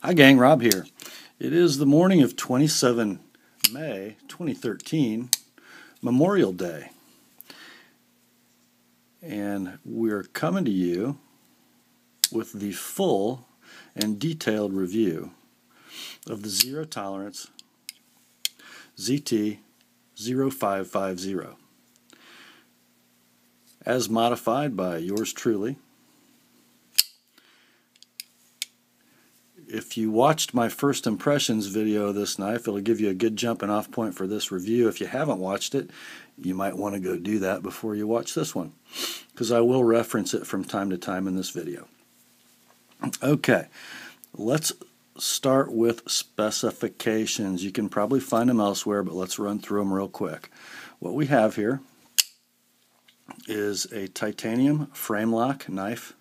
Hi gang, Rob here. It is the morning of 27 May 2013, Memorial Day, and we're coming to you with the full and detailed review of the Zero Tolerance ZT0550 as modified by yours truly. If you watched my first impressions video of this knife, it'll give you a good jumping off point for this review. If you haven't watched it, you might want to go do that before you watch this one, because I will reference it from time to time in this video. Okay, let's start with specifications. You can probably find them elsewhere, but let's run through them real quick. What we have here is a titanium frame lock knife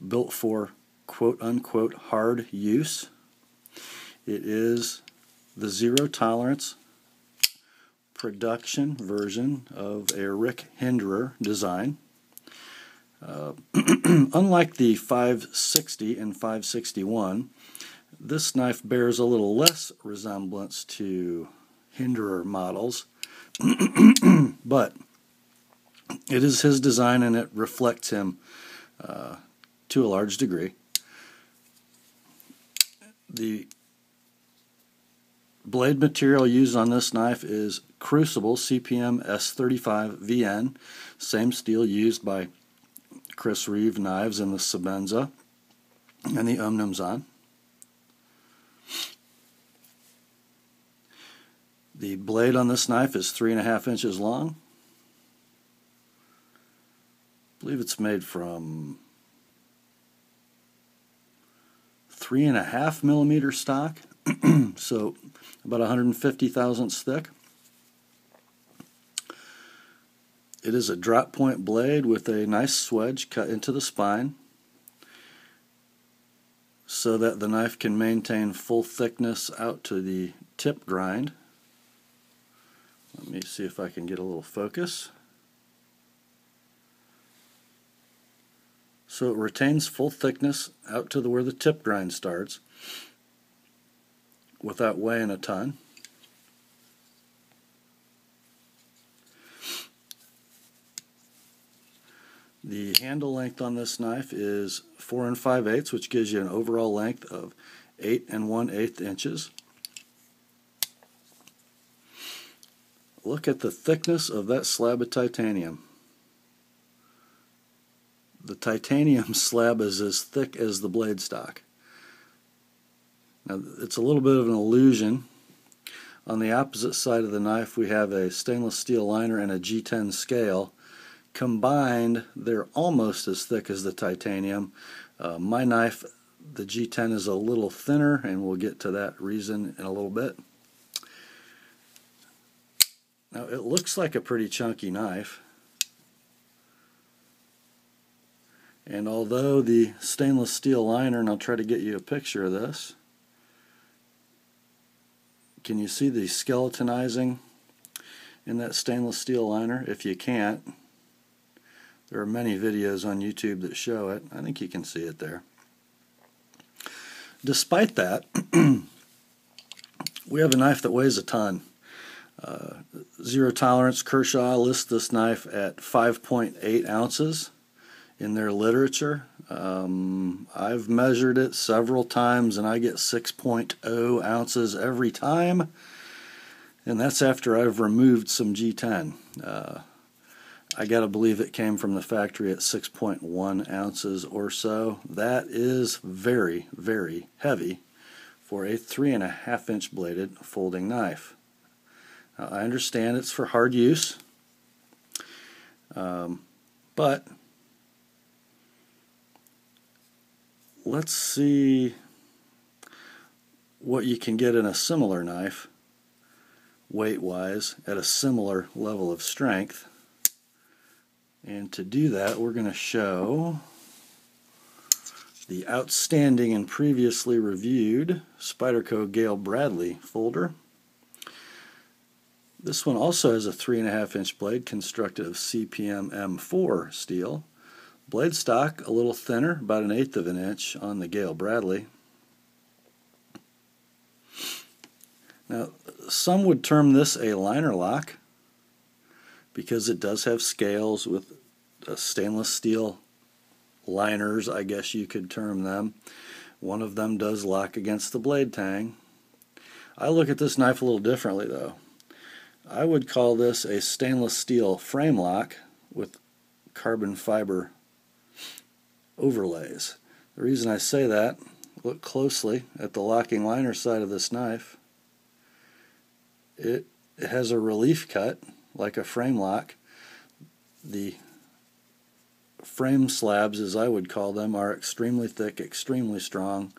built for quote-unquote hard use. It is the zero tolerance production version of a Rick Hinderer design. Unlike the 560 and 561, this knife bears a little less resemblance to Hinderer models, but it is his design and it reflects him to a large degree. The blade material used on this knife is Crucible CPM S35 VN, same steel used by Chris Reeve knives in the Sebenza and the Omnumzon. The blade on this knife is 3.5 inches long. I believe it's made from 3.5 millimeter stock, so about 150 thousandths thick. It is a drop point blade with a nice swedge cut into the spine so that the knife can maintain full thickness out to the tip grind. Let me see if I can get a little focus. So it retains full thickness out to where the tip grind starts without weighing a ton. The handle length on this knife is 4 5/8, which gives you an overall length of 8 1/8 inches. Look at the thickness of that slab of titanium. The titanium slab is as thick as the blade stock. Now, it's a little bit of an illusion. On the opposite side of the knife, we have a stainless steel liner and a G10 scale. Combined, they're almost as thick as the titanium. My knife, the G10, is a little thinner, and we'll get to that reason in a little bit. Now, it looks like a pretty chunky knife. And although the stainless steel liner, and I'll try to get you a picture of this, can you see the skeletonizing in that stainless steel liner? If you can't, there are many videos on YouTube that show it. I think you can see it there. Despite that, we have a knife that weighs a ton. Zero Tolerance Kershaw lists this knife at 5.8 ounces. In their literature. I've measured it several times and I get 6.0 ounces every time, and that's after I've removed some G10. I gotta believe it came from the factory at 6.1 ounces or so. That is very, very heavy for a 3.5 inch bladed folding knife. Now, I understand it's for hard use, but let's see what you can get in a similar knife, weight-wise, at a similar level of strength. And to do that, we're going to show the outstanding and previously reviewed Spyderco Gail Bradley folder. This one also has a 3.5 inch blade constructed of CPM M4 steel. Blade stock a little thinner, about 1/8 of an inch on the Gail Bradley. Now, some would term this a liner lock because it does have scales with stainless steel liners, I guess you could term them. One of them does lock against the blade tang. I look at this knife a little differently though. I would call this a stainless steel frame lock with carbon fiber overlays. The reason I say that, look closely at the locking liner side of this knife. It has a relief cut like a frame lock. The frame slabs, as I would call them, are extremely thick, extremely strong.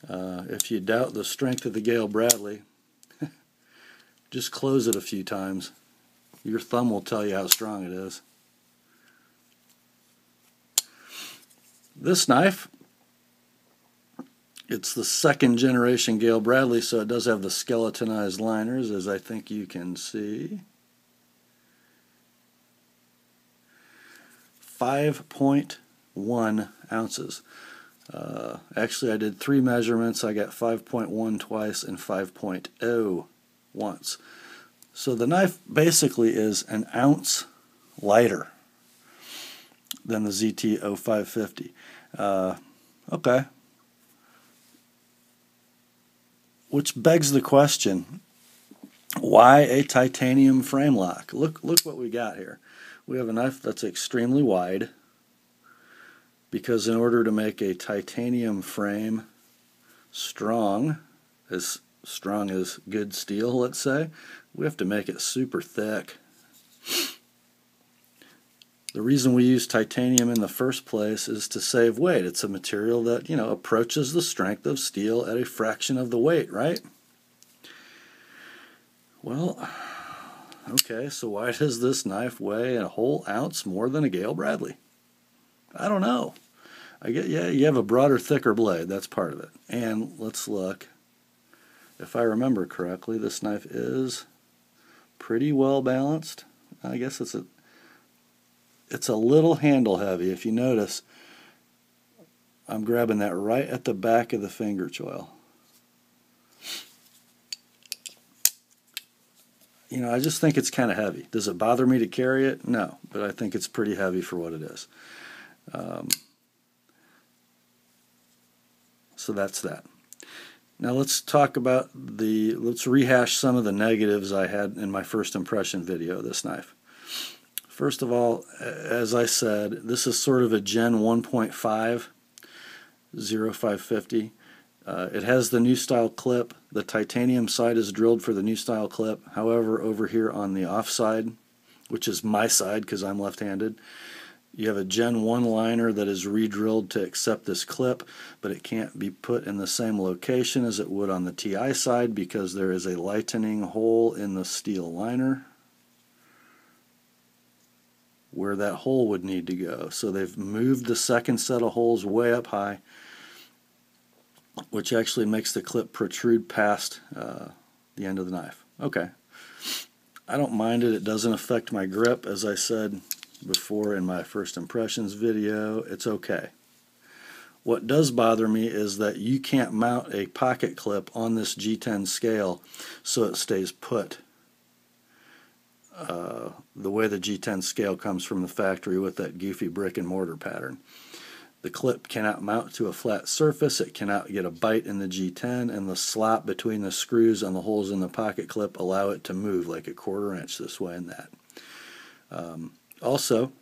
If you doubt the strength of the Gail Bradley, just close it a few times. Your thumb will tell you how strong it is. This knife, it's the 2nd generation Gail Bradley, so it does have the skeletonized liners, as I think you can see. 5.1 ounces. Actually, I did 3 measurements. I got 5.1 twice and 5.0 once. So the knife basically is an ounce lighter than the ZT-0550. Okay. Which begs the question, why a titanium frame lock? Look what we got here. We have a knife that's extremely wide, because in order to make a titanium frame strong as good steel, let's say, we have to make it super thick. The reason we use titanium in the first place is to save weight. It's a material that, approaches the strength of steel at a fraction of the weight, right? Well, okay, so why does this knife weigh a whole ounce more than a Gail Bradley? I don't know. Yeah, you have a broader, thicker blade. That's part of it. And let's look. If I remember correctly, this knife is pretty well balanced. I guess it's a little handle heavy. If you notice, I'm grabbing that right at the back of the finger choil. I just think it's kind of heavy. Does it bother me to carry it? No, but I think it's pretty heavy for what it is. So that's that. Now let's talk about let's rehash some of the negatives I had in my first impression video of this knife. First of all, as I said, this is sort of a Gen 1.5 0550. It has the new style clip. The titanium side is drilled for the new style clip. However, over here on the off side, which is my side because I'm left-handed, you have a Gen 1 liner that is re-drilled to accept this clip, but it can't be put in the same location as it would on the TI side because there is a lightening hole in the steel liner where that hole would need to go. So they've moved the second set of holes way up high, which actually makes the clip protrude past the end of the knife. Okay. I don't mind it. It doesn't affect my grip. As I said before in my first impressions video, it's okay. What does bother me is that you can't mount a pocket clip on this G10 scale so it stays put. The way the G10 scale comes from the factory with that goofy brick and mortar pattern. The clip cannot mount to a flat surface, it cannot get a bite in the G10, and the slot between the screws and the holes in the pocket clip allow it to move like a 1/4 inch this way and that. Also,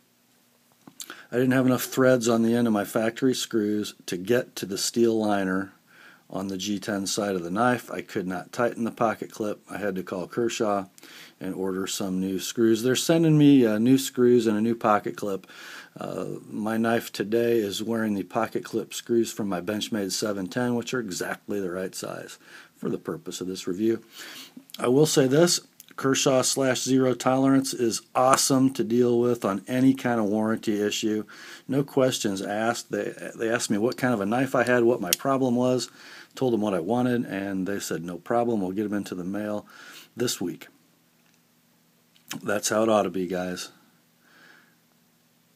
I didn't have enough threads on the end of my factory screws to get to the steel liner on the G10 side of the knife. I could not tighten the pocket clip. I had to call Kershaw and order some new screws. They're sending me new screws and a new pocket clip. My knife today is wearing the pocket clip screws from my Benchmade 710, which are exactly the right size for the purpose of this review. I will say this, Kershaw /0 tolerance is awesome to deal with on any kind of warranty issue. No questions asked. They asked me what kind of a knife I had, what my problem was, told them what I wanted, and they said no problem, we'll get them into the mail this week. That's how it ought to be, guys.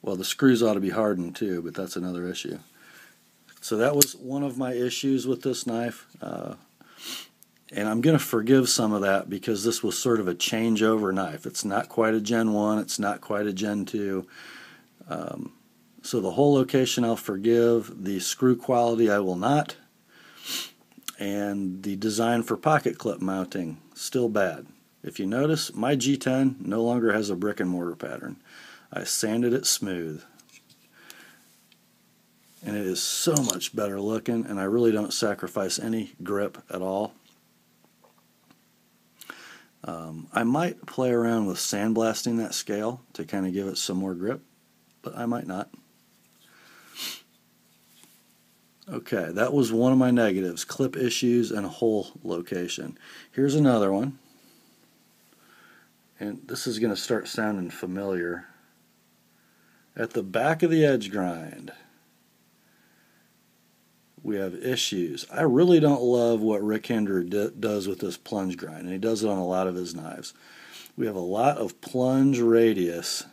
Well, the screws ought to be hardened too, but that's another issue. So that was one of my issues with this knife. And I'm going to forgive some of that because this was sort of a changeover knife. It's not quite a Gen 1, it's not quite a Gen 2. So the whole location I'll forgive, the screw quality I will not, and the design for pocket clip mounting, still bad. If you notice, my G10 no longer has a brick and mortar pattern. I sanded it smooth. And it is so much better looking, and I really don't sacrifice any grip at all. I might play around with sandblasting that scale to kind of give it some more grip, but I might not. Okay, that was one of my negatives, clip issues and hole location. Here's another one, and this is going to start sounding familiar. At the back of the edge grind, we have issues. I really don't love what Rick Hinder does with this plunge grind, and he does it on a lot of his knives. We have a lot of plunge radius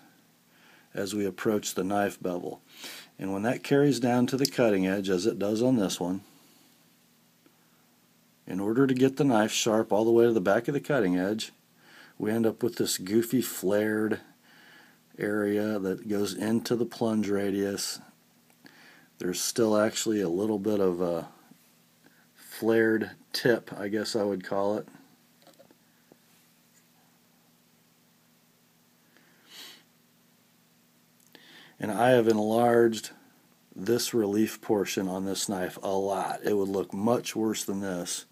as we approach the knife bevel. And when that carries down to the cutting edge, as it does on this one, in order to get the knife sharp all the way to the back of the cutting edge, we end up with this goofy flared area that goes into the plunge radius. There's still actually a little bit of a flared tip, I guess I would call it. And I have enlarged this relief portion on this knife a lot. It would look much worse than this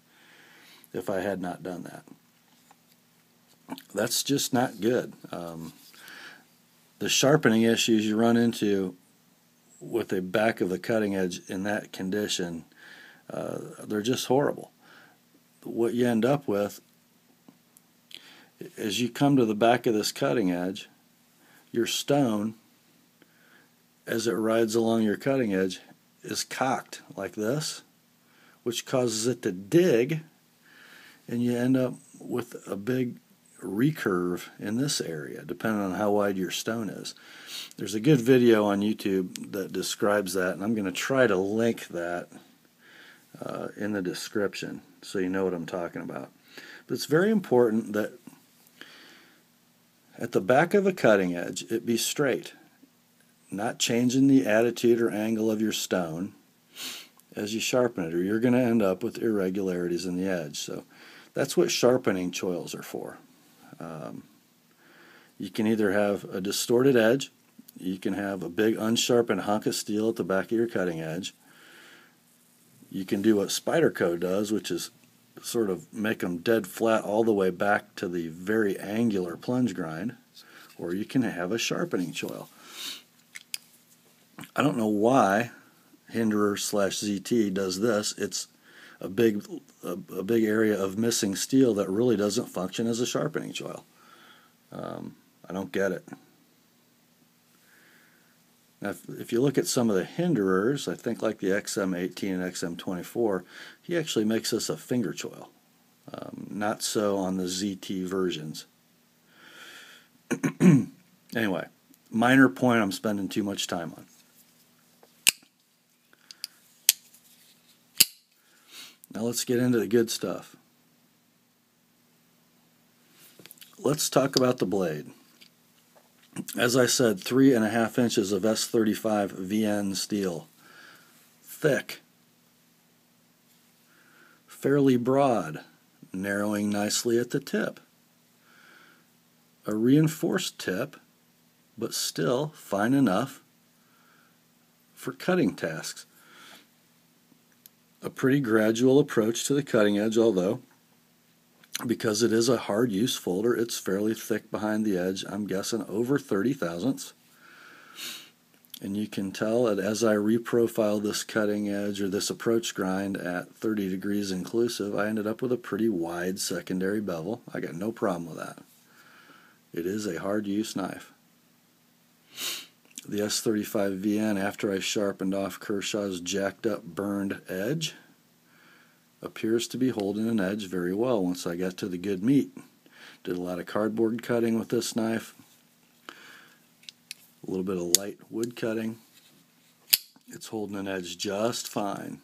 if I had not done that. That's just not good. The sharpening issues you run into with the back of the cutting edge in that condition, they're just horrible. What you end up with is you come to the back of this cutting edge, your stone, as it rides along your cutting edge, is cocked like this, which causes it to dig, and you end up with a big recurve in this area, depending on how wide your stone is. There's a good video on YouTube that describes that, and I'm going to try to link that in the description so you know what I'm talking about. But it's very important that at the back of a cutting edge it be straight, not changing the attitude or angle of your stone as you sharpen it, or you're going to end up with irregularities in the edge. So that's what sharpening choils are for. You can either have a distorted edge, you can have a big unsharpened hunk of steel at the back of your cutting edge. You can do what Spyderco does, which is sort of make them dead flat all the way back to the very angular plunge grind, or you can have a sharpening choil. I don't know why Hinderer/ZT does this. It's a big area of missing steel that really doesn't function as a sharpening choil. I don't get it. Now, if you look at some of the Hinderers, I think like the XM18 and XM24, he actually makes this a finger choil. Not so on the ZT versions. Anyway, minor point I'm spending too much time on. Now let's get into the good stuff. Let's talk about the blade. As I said, 3.5 inches of S35 VN steel. Thick. Fairly broad, narrowing nicely at the tip. A reinforced tip, but still fine enough for cutting tasks. A pretty gradual approach to the cutting edge, although because it is a hard use folder, it's fairly thick behind the edge. I'm guessing over 30 thousandths. And you can tell that as I reprofile this cutting edge or this approach grind at 30 degrees inclusive, I ended up with a pretty wide secondary bevel. I got no problem with that. It is a hard use knife. The S35 VN, after I sharpened off Kershaw's jacked up burned edge, appears to be holding an edge very well once I got to the good meat. Did a lot of cardboard cutting with this knife. A little bit of light wood cutting. It's holding an edge just fine,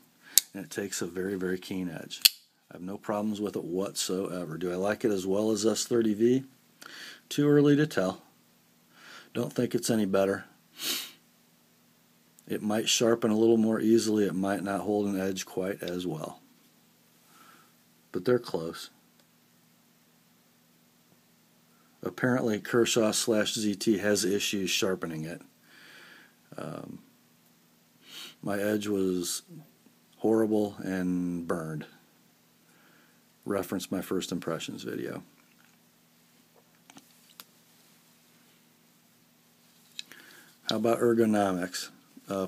and it takes a very, very keen edge. I have no problems with it whatsoever. Do I like it as well as S30V? Too early to tell. Don't think it's any better. It might sharpen a little more easily. It might not hold an edge quite as well. But they're close. Apparently Kershaw/ZT has issues sharpening it. My edge was horrible and burned. Reference my first impressions video. How about ergonomics?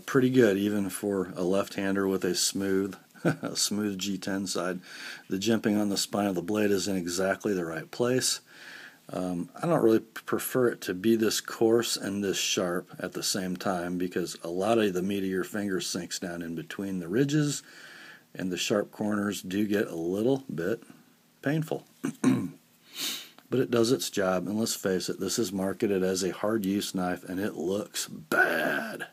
Pretty good, even for a left-hander with a smooth G10 side. The jimping on the spine of the blade is in exactly the right place. I don't really prefer it to be this coarse and this sharp at the same time, because a lot of the meat of your finger sinks down in between the ridges, and the sharp corners do get a little bit painful. But it does its job, and let's face it, this is marketed as a hard-use knife, and it looks bad.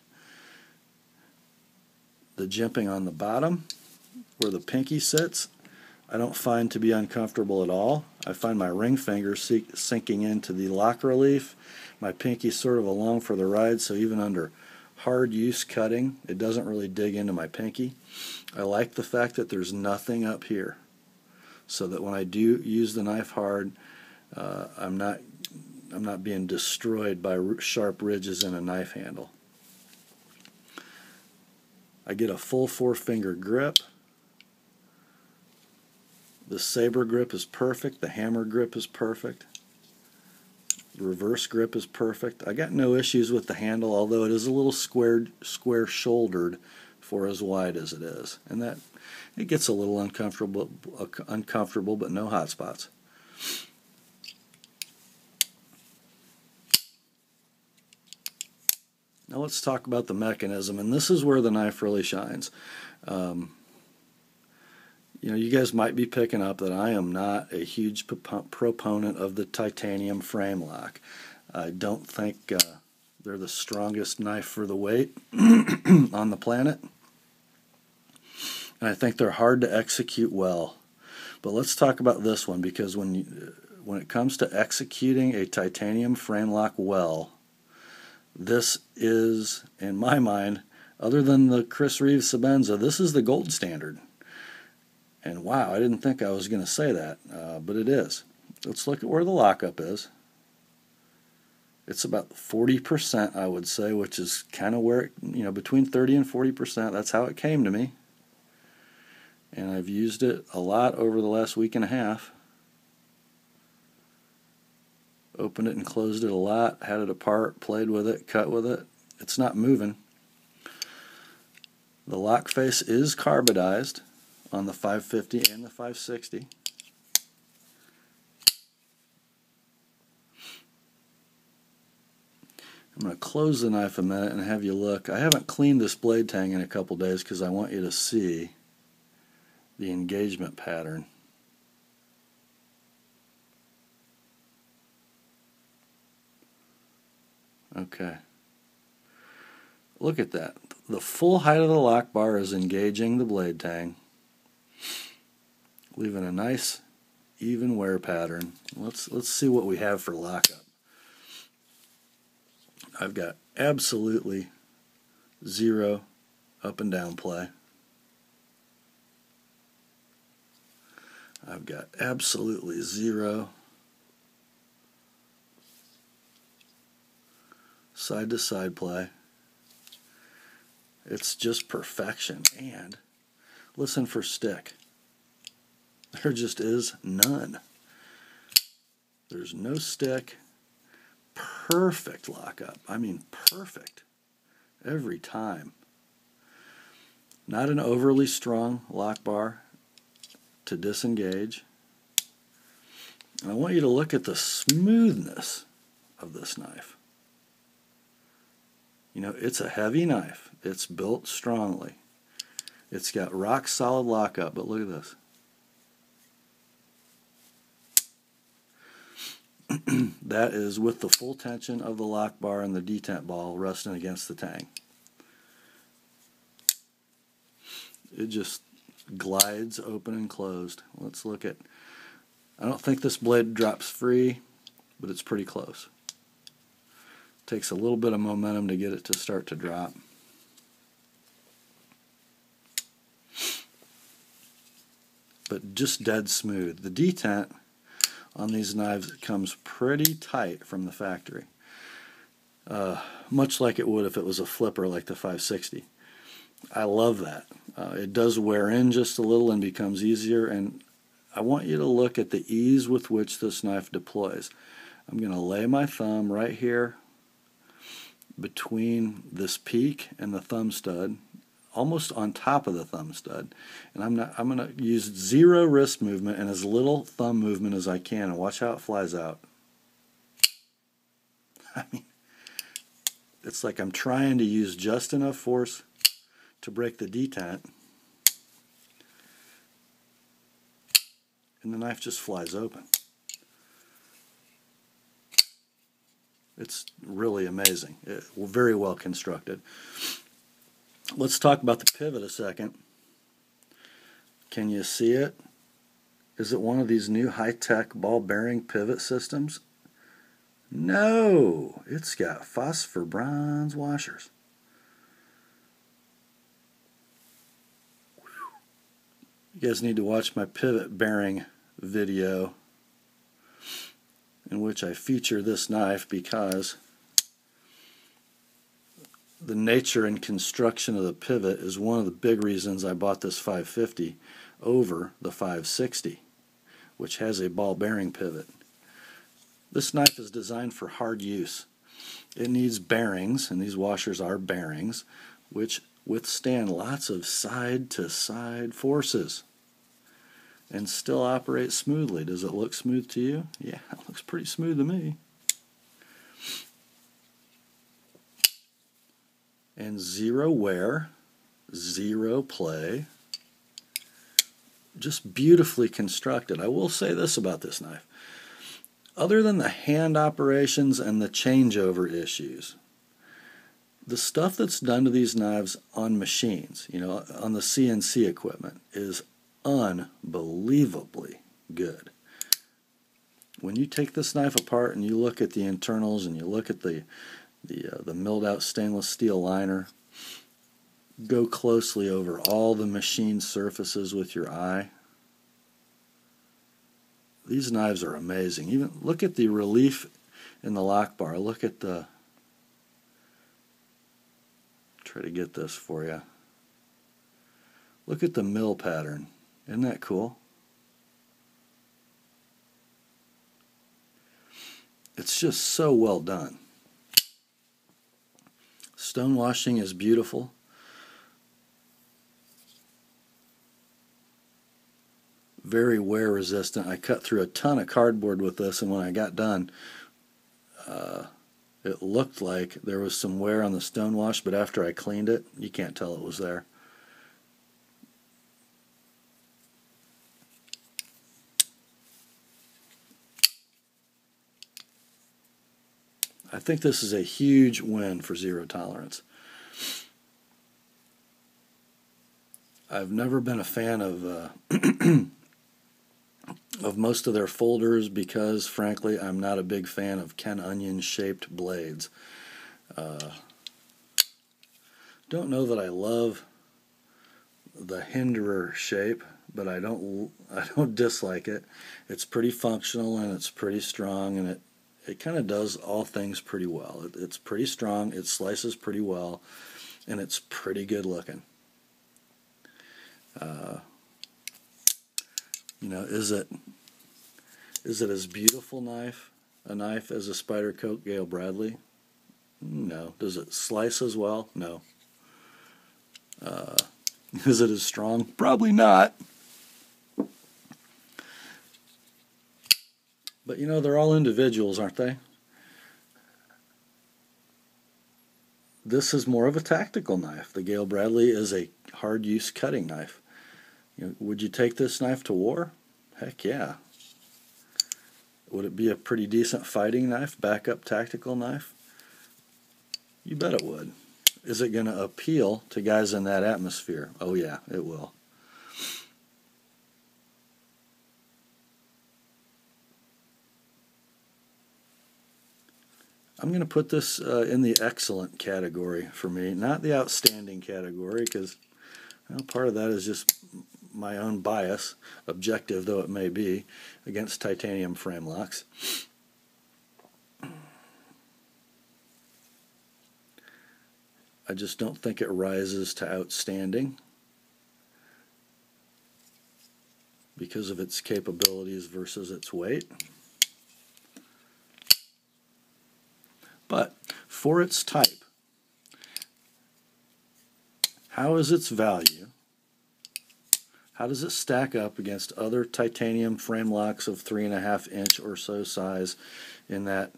The jimping on the bottom, where the pinky sits, I don't find to be uncomfortable at all. I find my ring finger sinking into the lock relief. My pinky's sort of along for the ride, so even under hard use cutting, it doesn't really dig into my pinky. I like the fact that there's nothing up here, so that when I do use the knife hard, I'm not being destroyed by sharp ridges in a knife handle. I get a full 4-finger grip. The saber grip is perfect. The hammer grip is perfect. The reverse grip is perfect. I got no issues with the handle, although it is a little square-shouldered for as wide as it is, and that it gets a little uncomfortable, but no hot spots. Now let's talk about the mechanism, and this is where the knife really shines. You know, you guys might be picking up that I am not a huge proponent of the titanium frame lock. I don't think they're the strongest knife for the weight on the planet, and I think they're hard to execute well. But let's talk about this one, because when it comes to executing a titanium frame lock well, this is, in my mind, other than the Chris Reeves Sebenza, this is the gold standard. And wow, I didn't think I was going to say that, but it is. Let's look at where the lockup is. It's about 40%, I would say, which is kind of where, between 30 and 40%. That's how it came to me. And I've used it a lot over the last week and a half. Opened it and closed it a lot, had it apart, played with it, cut with it. It's not moving. The lock face is carbidized on the 550 and the 560. I'm going to close the knife a minute and have you look. I haven't cleaned this blade tang in a couple days because I want you to see the engagement pattern. Okay. Look at that. The full height of the lock bar is engaging the blade tang, leaving a nice even wear pattern. Let's see what we have for lockup. I've got absolutely zero up and down play. I've got absolutely zero side to side play. It's just perfection. And listen for stick. There just is none. There's no stick. Perfect lockup. I mean perfect. Every time. Not an overly strong lock bar to disengage. And I want you to look at the smoothness of this knife. It's a heavy knife. It's built strongly. It's got rock solid lockup, but look at this. That is with the full tension of the lock bar and the detent ball resting against the tang. It just glides open and closed. Let's look at, I don't think this blade drops free, but it's pretty close. Takes a little bit of momentum to get it to start to drop. But just dead smooth. The detent on these knives comes pretty tight from the factory, much like it would if it was a flipper like the 560. I love that. It does wear in just a little and becomes easier, and I want you to look at the ease with which this knife deploys. I'm going to lay my thumb right here between this peak and the thumb stud, almost on top of the thumb stud, and I'm going to use zero wrist movement and as little thumb movement as I can, and watch how it flies out. I mean, it's like I'm trying to use just enough force to break the detent, and the knife just flies open. It's really amazing. Very well constructed. Let's talk about the pivot a second. Can you see it? Is it one of these new high-tech ball bearing pivot systems? No, it's got phosphor bronze washers. You guys need to watch my pivot bearing video in which I feature this knife, because the nature and construction of the pivot is one of the big reasons I bought this 550 over the 560, which has a ball bearing pivot. This knife is designed for hard use. It needs bearings, and these washers are bearings, which withstand lots of side-to-side forces and still operate smoothly. Does it look smooth to you? Yeah, it looks pretty smooth to me. And zero wear, zero play, just beautifully constructed. I will say this about this knife. Other than the hand operations and the changeover issues, the stuff that's done to these knives on machines, you know, on the CNC equipment, is unbelievably good. When you take this knife apart and you look at the internals and you look at the milled out stainless steel liner, go closely over all the machine surfaces with your eye. These knives are amazing. Even look at the relief in the lock bar. Look at the, try to get this for you. Look at the mill pattern. Isn't that cool? It's just so well done. Stone washing is beautiful. Very wear resistant. I cut through a ton of cardboard with this, and when I got done, it looked like there was some wear on the stone wash, but after I cleaned it, you can't tell it was there. I think this is a huge win for zero tolerance. I've never been a fan of most of their folders because, frankly, I'm not a big fan of Ken Onion-shaped blades. Don't know that I love the Hinderer shape, but I don't dislike it. It's pretty functional and it's pretty strong, and it kind of does all things pretty well. It's pretty strong, it slices pretty well, and it's pretty good looking. You know, is it as beautiful a knife as a Spyderco Gail Bradley? No. Does it slice as well? No. Is it as strong? Probably not. But you know, they're all individuals, aren't they? This is more of a tactical knife. The Gail Bradley is a hard use cutting knife. You know, would you take this knife to war? Heck yeah. Would it be a pretty decent fighting knife, backup tactical knife? You bet it would. Is it going to appeal to guys in that atmosphere? Oh yeah, it will. I'm going to put this in the excellent category for me, not the outstanding category, because part of that is just my own bias, objective though it may be, against titanium frame locks. I just don't think it rises to outstanding because of its capabilities versus its weight. But for its type, how is its value? How does it stack up against other titanium frame locks of 3.5 inch or so size in that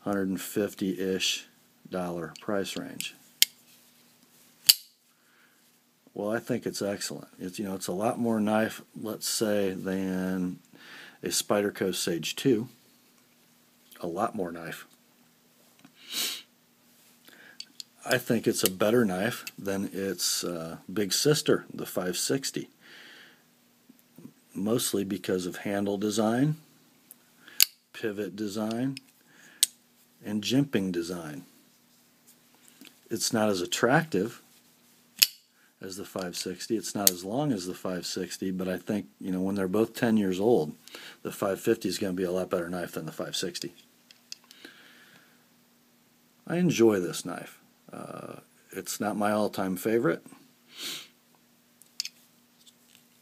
$150-ish price range? Well, I think it's excellent. It's a lot more knife, let's say, than a Spyderco Sage 2. A lot more knife. I think it's a better knife than its big sister, the 560. Mostly because of handle design, pivot design, and jimping design. It's not as attractive as the 560. It's not as long as the 560, but I think, when they're both 10 years old, the 550 is going to be a lot better knife than the 560. I enjoy this knife. It's not my all-time favorite,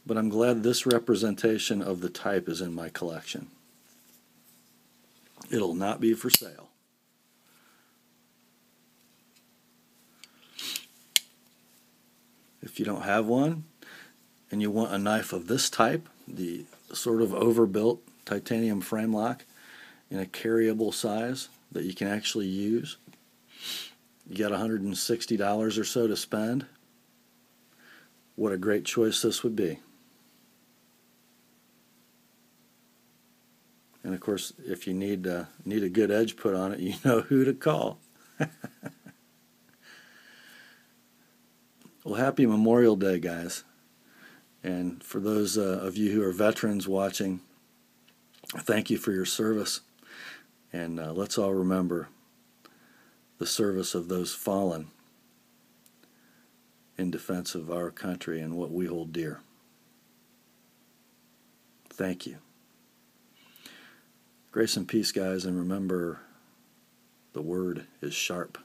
but I'm glad this representation of the type is in my collection. It'll not be for sale. If you don't have one and you want a knife of this type, the sort of overbuilt titanium frame lock in a carryable size that you can actually use, you got $160 or so to spend, what a great choice this would be. And of course, if you need a good edge put on it, you know who to call. Well, happy Memorial Day, guys. And for those of you who are veterans watching, thank you for your service. And let's all remember the service of those fallen in defense of our country and what we hold dear. Thank you. Grace and peace, guys, and remember, the word is sharp.